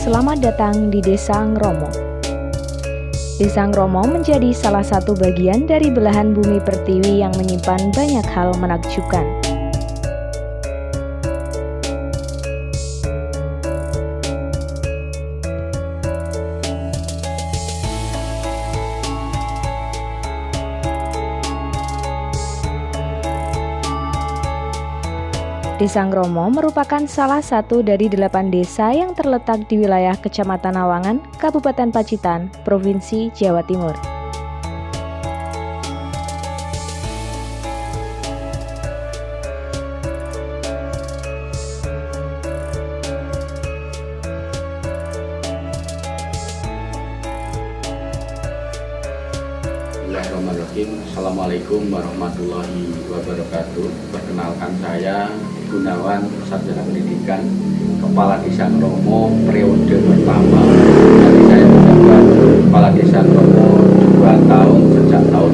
Selamat datang di Desa Ngromo. Desa Ngromo menjadi salah satu bagian dari belahan bumi pertiwi yang menyimpan banyak hal menakjubkan. Desa Ngromo merupakan salah satu dari 8 desa yang terletak di wilayah Kecamatan Awangan, Kabupaten Pacitan, Provinsi Jawa Timur. Bismillahirrahmanirrahim. Assalamualaikum warahmatullahi wabarakatuh. Perkenalkan, saya Gunawan, Sarjana Pendidikan, Kepala Desa Ngromo periode pertama. Jadi saya menjabat Kepala Desa Ngromo 2 tahun sejak tahun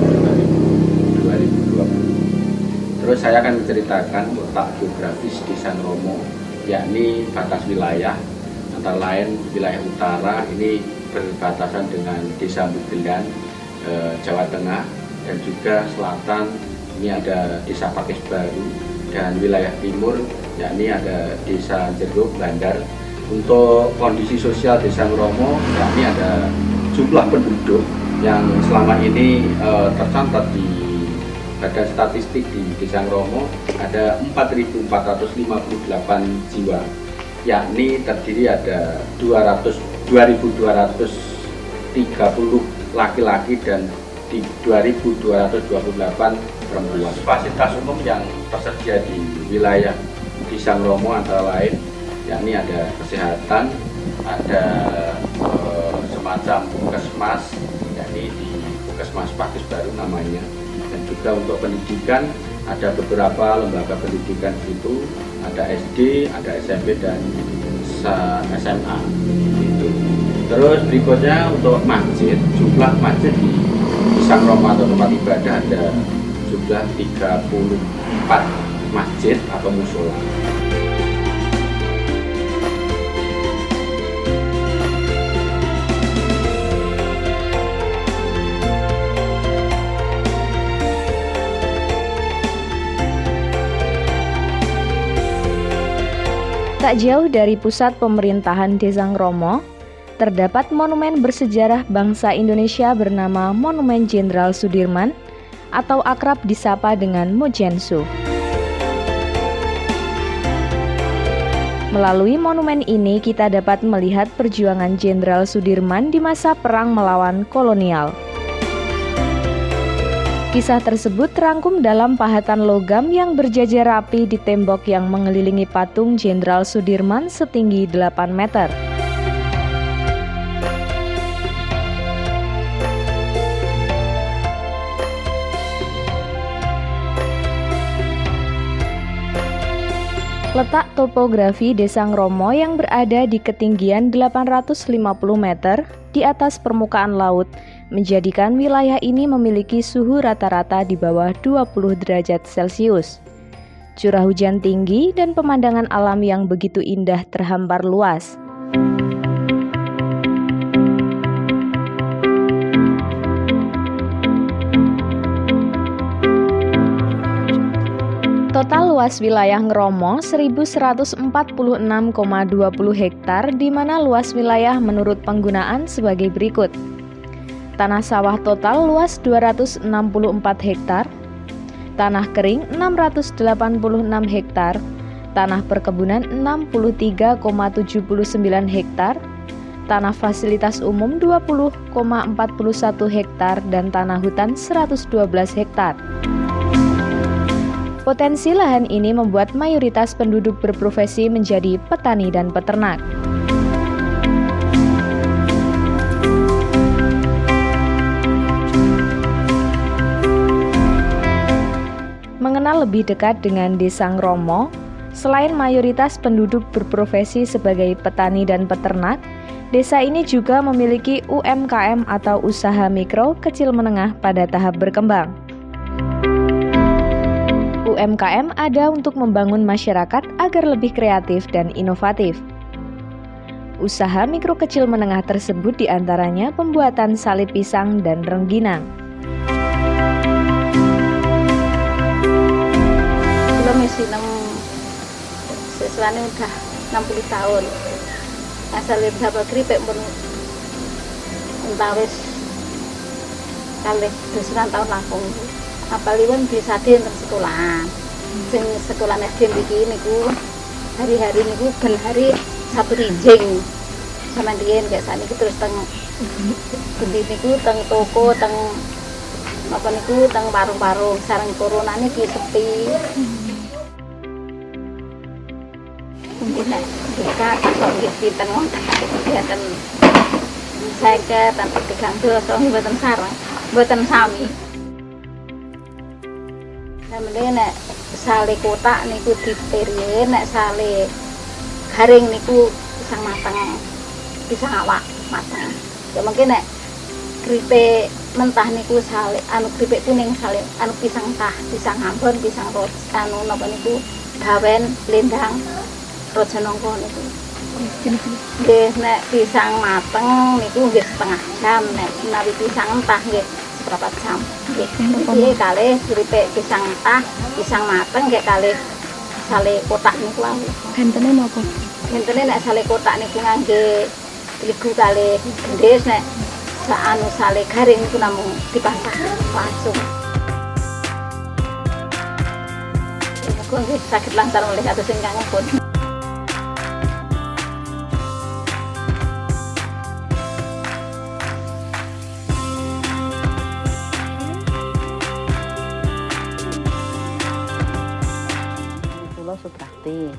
2020. Terus saya akan menceritakan letak geografis Desa Ngromo, yakni batas wilayah antara lain wilayah utara ini berbatasan dengan Desa Bugelan, Jawa Tengah, dan juga selatan ini ada Desa Pakis Baru, dan wilayah timur yakni ada Desa Jeruk Bandar. Untuk kondisi sosial Desa Ngromo yakni ada jumlah penduduk yang selama ini tercatat di Badan Statistik di Desa Ngromo ada 4.458 jiwa, yakni terdiri ada 2.230 laki-laki dan di 2.228 perempuan. Fasilitas umum yang tersedia di wilayah Desa Ngromo antara lain yakni ada kesehatan, ada semacam puskesmas, yakni di Puskesmas Pakis Baru namanya, dan juga untuk pendidikan ada beberapa lembaga pendidikan itu, ada SD, ada SMP, dan SMA itu. Terus berikutnya untuk masjid, jumlah masjid di Desa Ngromo atau tempat ibadah ada jumlah 34 masjid atau musola. Tak jauh dari pusat pemerintahan Desa Ngromo, terdapat monumen bersejarah bangsa Indonesia bernama Monumen Jenderal Sudirman atau akrab disapa dengan Mojensu. Melalui monumen ini kita dapat melihat perjuangan Jenderal Sudirman di masa perang melawan kolonial. Kisah tersebut terangkum dalam pahatan logam yang berjajar rapi di tembok yang mengelilingi patung Jenderal Sudirman setinggi 8 meter. Letak topografi Desa Ngromo yang berada di ketinggian 850 meter di atas permukaan laut menjadikan wilayah ini memiliki suhu rata-rata di bawah 20 derajat Celcius. Curah hujan tinggi dan pemandangan alam yang begitu indah terhampar luas. Total luas wilayah Ngromo 1146,20 hektar, di mana luas wilayah menurut penggunaan sebagai berikut. Tanah sawah total luas 264 hektar, tanah kering 686 hektar, tanah perkebunan 63,79 hektar, tanah fasilitas umum 20,41 hektar, dan tanah hutan 112 hektar. Potensi lahan ini membuat mayoritas penduduk berprofesi menjadi petani dan peternak. mengenal lebih dekat dengan Desa Ngromo, selain mayoritas penduduk berprofesi sebagai petani dan peternak, desa ini juga memiliki UMKM atau usaha mikro kecil menengah pada tahap berkembang. UMKM ada untuk membangun masyarakat agar lebih kreatif dan inovatif. Usaha mikro kecil menengah tersebut diantaranya pembuatan sale pisang dan rengginang. Belum isi sesuatu udah 60 tahun. Asal dapat keripik pun entawis kali 2 tahun langkung. Apalipun bisa di sekolahan. Sing sekolah SD iki niku hari-hari niku ben hari satu rinjing. Sama diyen kayak saniki terus teng gendi niku teng toko teng apa niku teng warung-warung sareng corona niki sepi. Nek buka kok nggih pinten wonten kegiatan saya tanpa 3 mboten sareng mboten sami. Namanya nek sale kotak niku dipirye, nek sale garing niku pisang mateng, pisang awak mateng. Ya mungkin nek keripik mentah niku sale anu keripik kuning sale anu pisang tah, pisang ambon, pisang roj anu napa niku gawen lendang rojonongko niku. Nggih nek pisang mateng niku nggih setengah jam, nek menawi pisang mentah nggih berapa jam. Nggih kalih keripik pisang mentah, pisang mateng nggih kalih sale kotak niku wae. Gantene napa? Gantene nek sale kotak niku ngangge terigu kalih gendhis, nek anu sale garing niku namung dipasang langsung. Muga nggih saged lancar oleh kados ingkang pun. Suprati,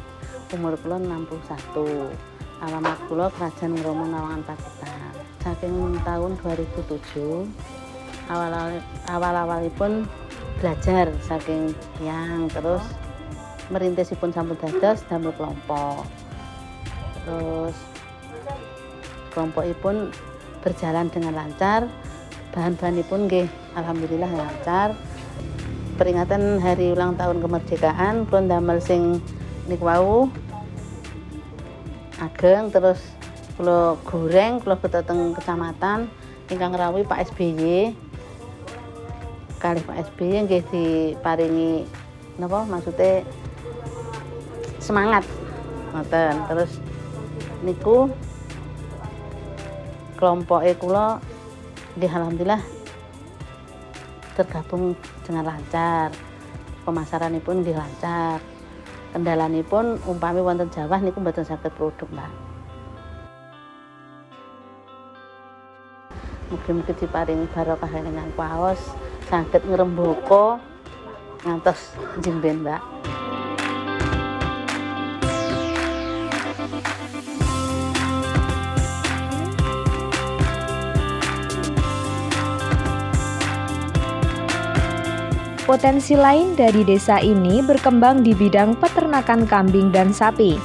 umur kula 61, alamat kula Krajan Ngromo Nawangan Pacitan. Saking tahun 2007 awal-awalipun belajar saking tiyang, terus merintisipun sampun dados damel kelompok. Terus kelompokipun berjalan dengan lancar, bahan-bahanipun nggih alhamdulillah lancar. Peringatan hari ulang tahun kemerdekaan kula ndamel sing niku wau ageng, terus kula goreng, kula beto teng kecamatan ingkang rawuh Pak SBY. Kalih Pak SBY nggih diparingi napa maksude semangat ngoten. Terus niku kelompoke kula nggih alhamdulillah tergabung dengan lancar, pemasaranipun nggih lancar. Kendalanipun umpami wonten jawah niku mboten saged produk, Mbak. Mugi-mugi diparingi barokah dengan paos, saged ngrembaka ngantos jemben, Mbak. Potensi lain dari desa ini berkembang di bidang peternakan kambing dan sapi.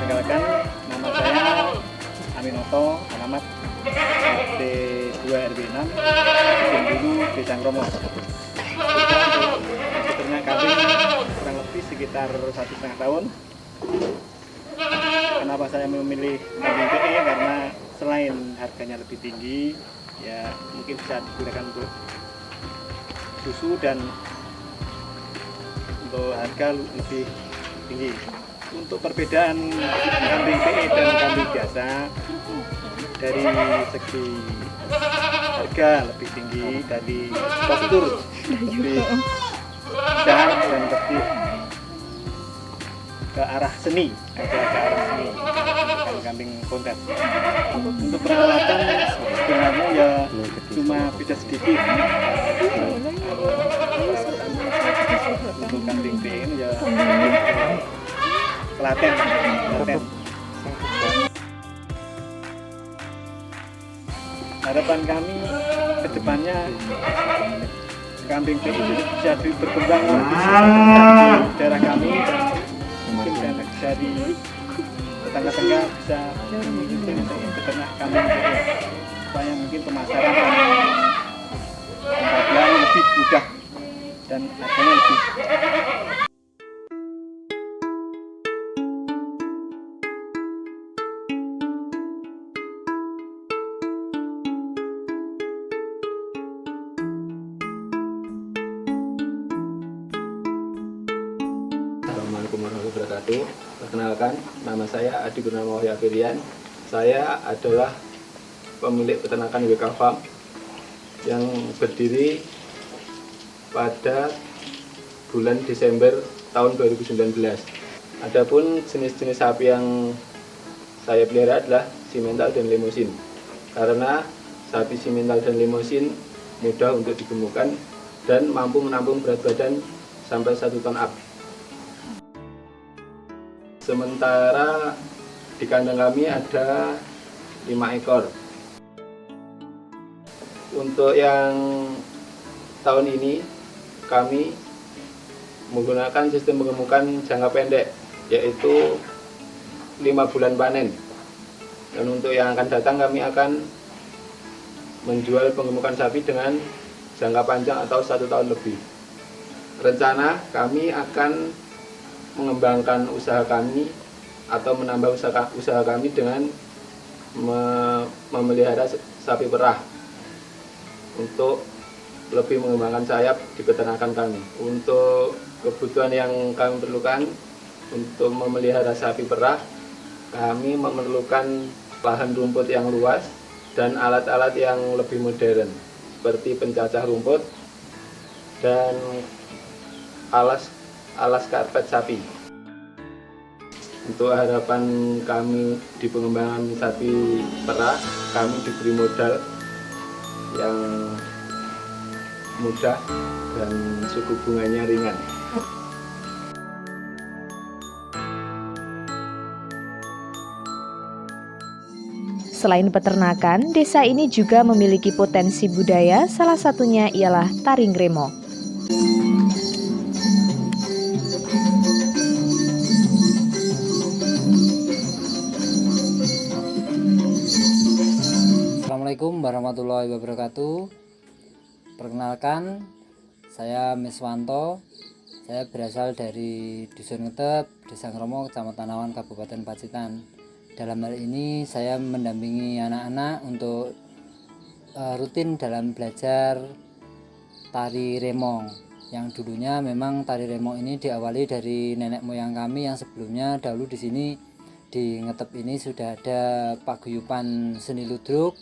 Perkenalkan, nama saya Aminoto, alamat RT 2 RW 6, Dulu Desa Ngromo. Peternak kambing kurang lebih sekitar 1,5 tahun. Kenapa saya memilih kambing PE? Karena selain harganya lebih tinggi, ya mungkin bisa digunakan untuk susu dan untuk harga lebih tinggi. Untuk perbedaan kambing PE dan kambing biasa, dari segi harga lebih tinggi, dari postur lebih besar dan lebih ke arah seni, agak ke arah seni kambing kontes. Untuk peralatan sebenarnya ya cuma beda sedikit. Untuk kambing ini ya Klaten. harapan kami ke depannya kambing PI itu bisa berkembang lebih di daerah kami dan mungkin dari tetangga-tetangga bisa mengikuti untuk beternak kambing PI supaya mungkin pemasaran dan pembagian lebih mudah dan harganya lebih. Assalamualaikum warahmatullahi wabarakatuh. Perkenalkan, nama saya Adi Purnama Wahya Firian. Saya adalah pemilik peternakan WK Farm yang berdiri pada bulan Desember tahun 2019. Adapun jenis-jenis sapi yang saya pelihara adalah simental dan limosin. Karena sapi simental dan limosin mudah untuk digemukkan dan mampu menampung berat badan sampai 1 ton up. Sementara di kandang kami ada 5 ekor. Untuk yang tahun ini kami menggunakan sistem pengemukan jangka pendek, yaitu 5 bulan panen. Dan untuk yang akan datang kami akan menjual pengemukan sapi dengan jangka panjang atau 1 tahun lebih. Rencana kami akan mengembangkan usaha kami atau menambah usaha kami dengan memelihara sapi perah untuk lebih mengembangkan sayap di peternakan kami. Untuk kebutuhan yang kami perlukan untuk memelihara sapi perah, kami memerlukan lahan rumput yang luas dan alat-alat yang lebih modern seperti pencacah rumput dan alas karpet sapi. Untuk harapan kami di pengembangan sapi perah, kami diberi modal yang mudah dan suku bunganya ringan. Selain peternakan, desa ini juga memiliki potensi budaya, salah satunya ialah tari ngremo. Assalamualaikum warahmatullahi wabarakatuh. Perkenalkan, saya Miswanto. Saya berasal dari Dusun Ngetep, Desa Ngromo, Kecamatan Awan, Kabupaten Pacitan. Dalam hal ini saya mendampingi anak-anak untuk rutin dalam belajar tari remong. Yang dulunya memang tari remong ini diawali dari nenek moyang kami yang sebelumnya dahulu di sini di Ngetep ini sudah ada paguyuban seni ludruk,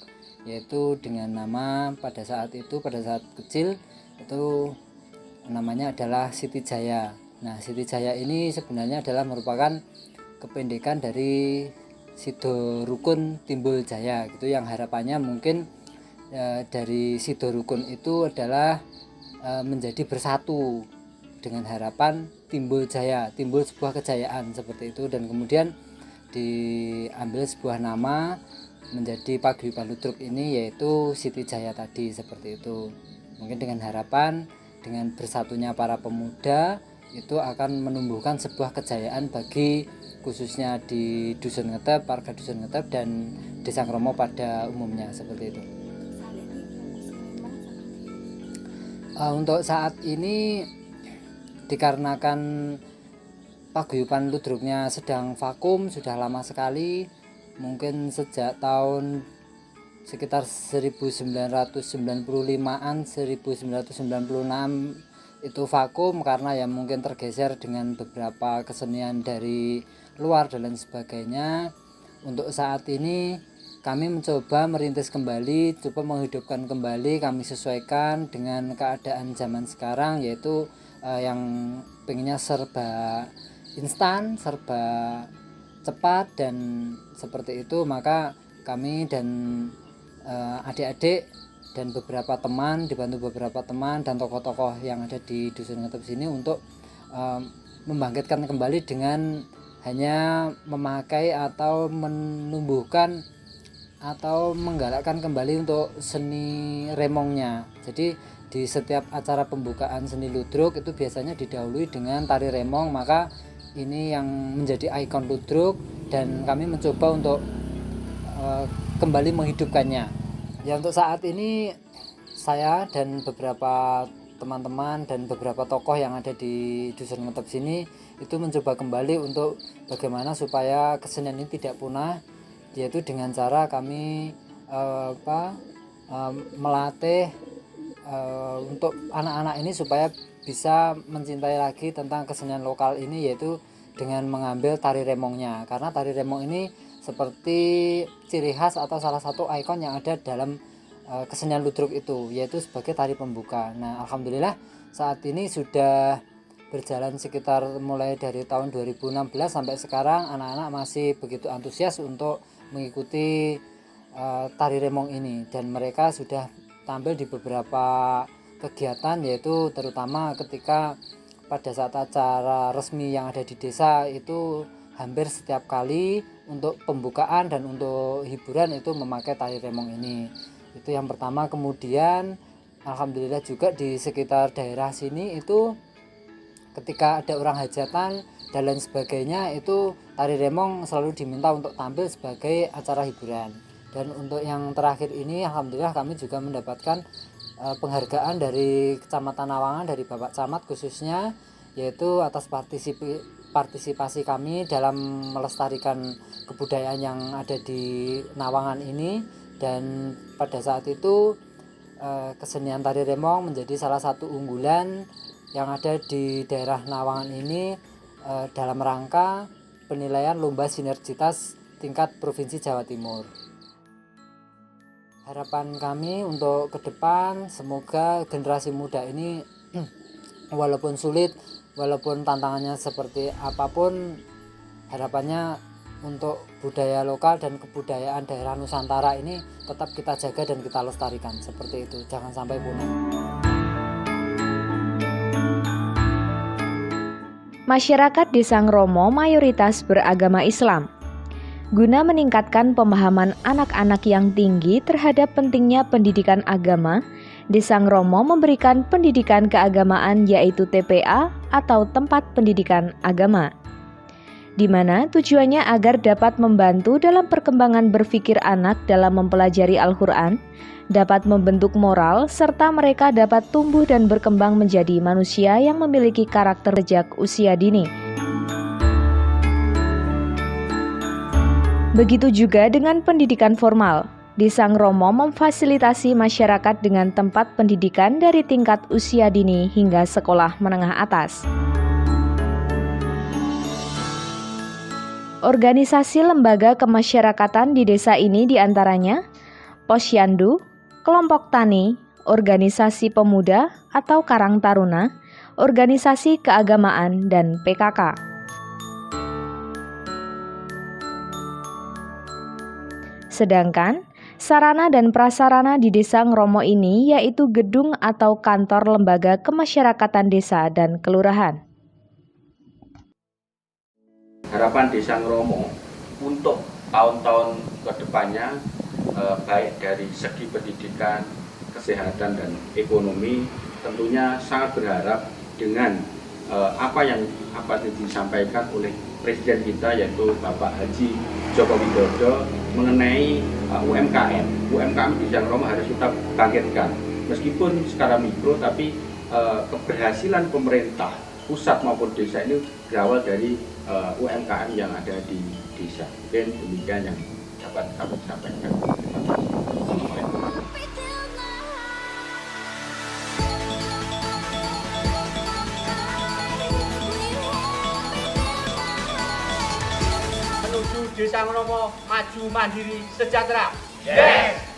yaitu dengan nama pada saat kecil itu namanya adalah Siti Jaya. Nah, Siti Jaya ini sebenarnya adalah merupakan kependekan dari Sido Rukun Timbul Jaya gitu, yang harapannya mungkin dari Sido Rukun itu adalah menjadi bersatu dengan harapan timbul jaya, timbul sebuah kejayaan seperti itu, dan kemudian diambil sebuah nama menjadi paguyuban ludruk ini, yaitu Siti Jaya tadi seperti itu. Mungkin dengan harapan dengan bersatunya para pemuda itu akan menumbuhkan sebuah kejayaan bagi khususnya di Dusun Ngetep, warga Dusun Ngetep dan Desa Ngromo pada umumnya seperti itu. Untuk saat ini dikarenakan paguyuban ludruknya sedang vakum sudah lama sekali, mungkin sejak tahun sekitar 1995-an, 1996 itu vakum karena ya mungkin tergeser dengan beberapa kesenian dari luar dan lain sebagainya. Untuk saat ini kami mencoba merintis kembali, coba menghidupkan kembali, kami sesuaikan dengan keadaan zaman sekarang, yaitu yang pengennya serba instan, serba cepat dan seperti itu. Maka kami dan adik-adik dan beberapa teman, dibantu beberapa teman dan tokoh-tokoh yang ada di Dusun Ngetep sini untuk membangkitkan kembali dengan hanya memakai atau menumbuhkan atau menggalakkan kembali untuk seni remongnya. Jadi di setiap acara pembukaan seni ludruk itu biasanya didahului dengan tari remong, maka ini yang menjadi ikon ludruk dan kami mencoba untuk kembali menghidupkannya. Ya, untuk saat ini saya dan beberapa teman-teman dan beberapa tokoh yang ada di Dusun Ngetep sini itu mencoba kembali untuk bagaimana supaya kesenian ini tidak punah, yaitu dengan cara kami melatih untuk anak-anak ini supaya bisa mencintai lagi tentang kesenian lokal ini, yaitu dengan mengambil tari remongnya, karena tari remong ini seperti ciri khas atau salah satu ikon yang ada dalam kesenian ludruk itu, yaitu sebagai tari pembuka. Nah, alhamdulillah saat ini sudah berjalan sekitar mulai dari tahun 2016 sampai sekarang anak-anak masih begitu antusias untuk mengikuti tari remong ini, dan mereka sudah tampil di beberapa kegiatan, yaitu terutama ketika pada saat acara resmi yang ada di desa itu hampir setiap kali untuk pembukaan dan untuk hiburan itu memakai tari remong ini. Itu yang pertama. Kemudian alhamdulillah juga di sekitar daerah sini itu ketika ada orang hajatan dan lain sebagainya itu tari remong selalu diminta untuk tampil sebagai acara hiburan. Dan untuk yang terakhir ini alhamdulillah kami juga mendapatkan penghargaan dari Kecamatan Nawangan, dari Bapak Camat khususnya, yaitu atas partisipasi kami dalam melestarikan kebudayaan yang ada di Nawangan ini. Dan pada saat itu kesenian tari remong menjadi salah satu unggulan yang ada di daerah Nawangan ini dalam rangka penilaian lomba sinergitas tingkat Provinsi Jawa Timur. Harapan kami untuk ke depan, semoga generasi muda ini walaupun sulit, walaupun tantangannya seperti apapun, harapannya untuk budaya lokal dan kebudayaan daerah Nusantara ini tetap kita jaga dan kita lestarikan, seperti itu, jangan sampai punah. Masyarakat Desa Ngromo mayoritas beragama Islam. Guna meningkatkan pemahaman anak-anak yang tinggi terhadap pentingnya pendidikan agama, Desa Ngromo memberikan pendidikan keagamaan, yaitu TPA atau tempat pendidikan agama, di mana tujuannya agar dapat membantu dalam perkembangan berpikir anak dalam mempelajari Al-Quran, dapat membentuk moral, serta mereka dapat tumbuh dan berkembang menjadi manusia yang memiliki karakter sejak usia dini. Begitu juga dengan pendidikan formal. Desa Ngromo memfasilitasi masyarakat dengan tempat pendidikan dari tingkat usia dini hingga sekolah menengah atas. Organisasi lembaga kemasyarakatan di desa ini diantaranya Posyandu, Kelompok Tani, Organisasi Pemuda atau Karang Taruna, Organisasi Keagamaan, dan PKK. Sedangkan sarana dan prasarana di Desa Ngromo ini yaitu gedung atau kantor lembaga kemasyarakatan desa dan kelurahan. Harapan Desa Ngromo untuk tahun-tahun kedepannya, baik dari segi pendidikan, kesehatan, dan ekonomi, tentunya sangat berharap dengan apa yang disampaikan oleh Presiden kita, yaitu Bapak Haji Joko Widodo, mengenai UMKM. UMKM di Desa Ngromo harus kita bangkitkan. Meskipun secara mikro, tapi keberhasilan pemerintah pusat maupun desa ini berawal dari UMKM yang ada di desa. Mungkin demikian yang dapat kami sampaikan. Terima kasih. Menuju Desa Ngromo maju mandiri sejahtera. Yes.